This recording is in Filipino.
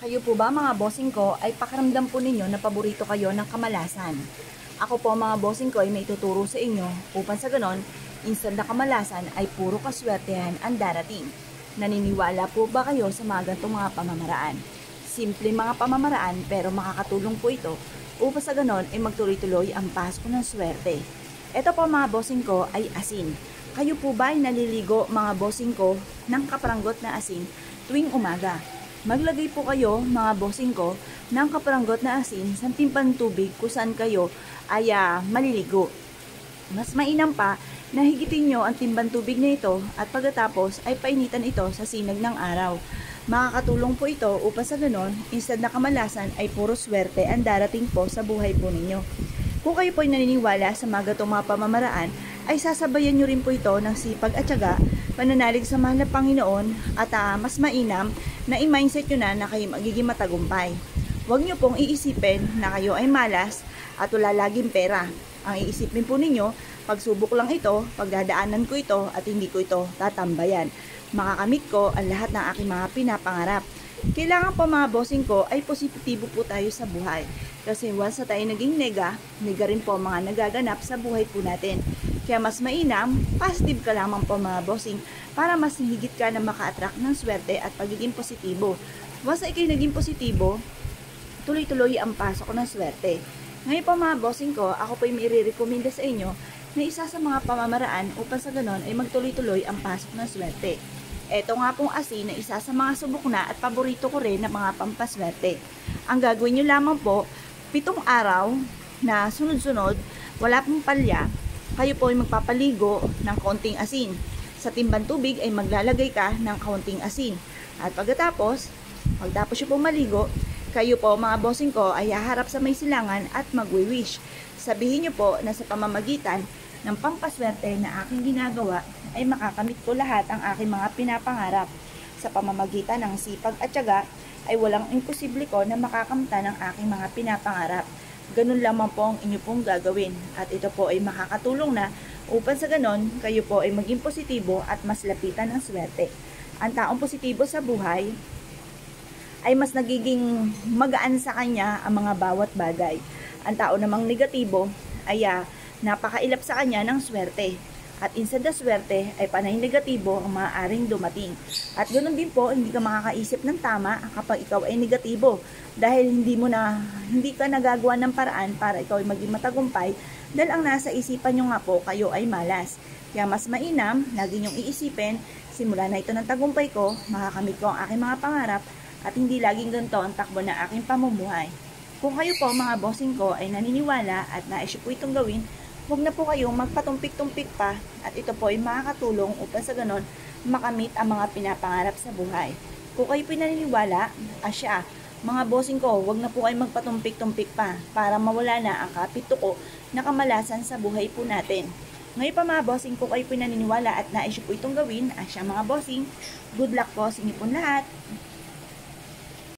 Kayo po ba mga bossing ko ay pakiramdam po ninyo na paborito kayo ng kamalasan? Ako po mga bossing ko ay may tuturo sa inyo upang sa ganon, instant na kamalasan ay puro kaswertehan ang darating. Naniniwala po ba kayo sa mga ganitong mga pamamaraan? Simple mga pamamaraan pero makakatulong po ito upang sa ganon ay magtuloy-tuloy ang pasko ng swerte. Ito po mga bossing ko ay asin. Kayo po ba ay naliligo mga bossing ko ng kaparanggot na asin tuwing umaga? Maglagay po kayo mga bossing ko ng kaparanggot na asin sa timpang tubig kung saan kayo ay maliligo. Mas mainam pa na higitin nyo ang timbang tubig na ito at pagkatapos ay painitan ito sa sinag ng araw. Makakatulong po ito upang sa ganon, instead na kamalasan ay puro swerte ang darating po sa buhay po ninyo. Kung kayo po ay naniniwala sa mga gatong mga pamamaraan, ay sasabayan nyo rin po ito ng sipag at tiyaga, pananalig sa mahal na Panginoon at mas mainam na i-mindset nyo na kayo magiging matagumpay. Huwag nyo pong iisipin na kayo ay malas at wala laging pera. Ang iisipin po ninyo, pagsubok lang ito, pagdadaanan ko ito at hindi ko ito tatambayan. Makakamit ko ang lahat ng aking mga pinapangarap. Kailangan po mga bossing ko ay positibo po tayo sa buhay. Kasi once na tayo naging nega rin po mga nagaganap sa buhay po natin. Kaya mas mainam, positive ka lamang po mga bossing para mas higit ka na maka-attract ng swerte at pagiging positibo. Once na ikay naging positibo, tuloy-tuloy ang pasok ng swerte. Ngayon po mga bossing ko, ako po yung i-recommenda sa inyo na isa sa mga pamamaraan upang sa ganon ay magtuloy-tuloy ang pasok ng swerte. Ito nga pong asin na isa sa mga subok na at paborito ko rin na mga pampaswerte. Ang gagawin nyo lamang po, 7 araw na sunod-sunod, wala pong palya, kayo po ay magpapaligo ng kaunting asin. Sa timbang tubig ay maglalagay ka ng kaunting asin. At pagkatapos nyo pong maligo, kayo po mga bossing ko ay haharap sa may silangan at magwi-wish. Sabihin nyo po na sa pamamagitan ng pampaswerte na aking ginagawa ay makakamit ko lahat ang aking mga pinapangarap. Sa pamamagitan ng sipag at tiyaga ay walang imposible ko na makakamta ng aking mga pinapangarap. Ganun lamang po ang inyo pong gagawin at ito po ay makakatulong na upang sa ganon kayo po ay maging positibo at mas lapitan ng swerte. Ang taong positibo sa buhay ay mas nagiging magaan sa kanya ang mga bawat bagay. Ang tao namang negatibo ay napakailap sa kanya ng swerte. At instead na swerte ay panay negatibo ang maaaring dumating. At ganoon din po, hindi ka makakaisip ng tama kapag ikaw ay negatibo. Dahil hindi ka nagagawa ng paraan para ikaw ay maging matagumpay dahil ang nasa isipan nyo nga po, kayo ay malas. Kaya mas mainam, lagi nyong iisipin, simula na ito ng tagumpay ko, makakamit ko ang aking mga pangarap at hindi laging ganito ang takbo ng aking pamumuhay. Kung kayo po mga bossing ko ay naniniwala at nais po itong gawin, huwag na po kayong magpatumpik-tumpik pa at ito po ay makakatulong upang sa ganon makamit ang mga pinapangarap sa buhay. Kung kayo pinaniniwala, mga bossing ko, huwag na po kayong magpatumpik-tumpik pa para mawala na ang kapituko na kamalasan sa buhay po natin. Ngayon pa mga bossing, kung kayo pinaniniwala at nais po itong gawin, mga bossing, good luck po sa inyo po lahat.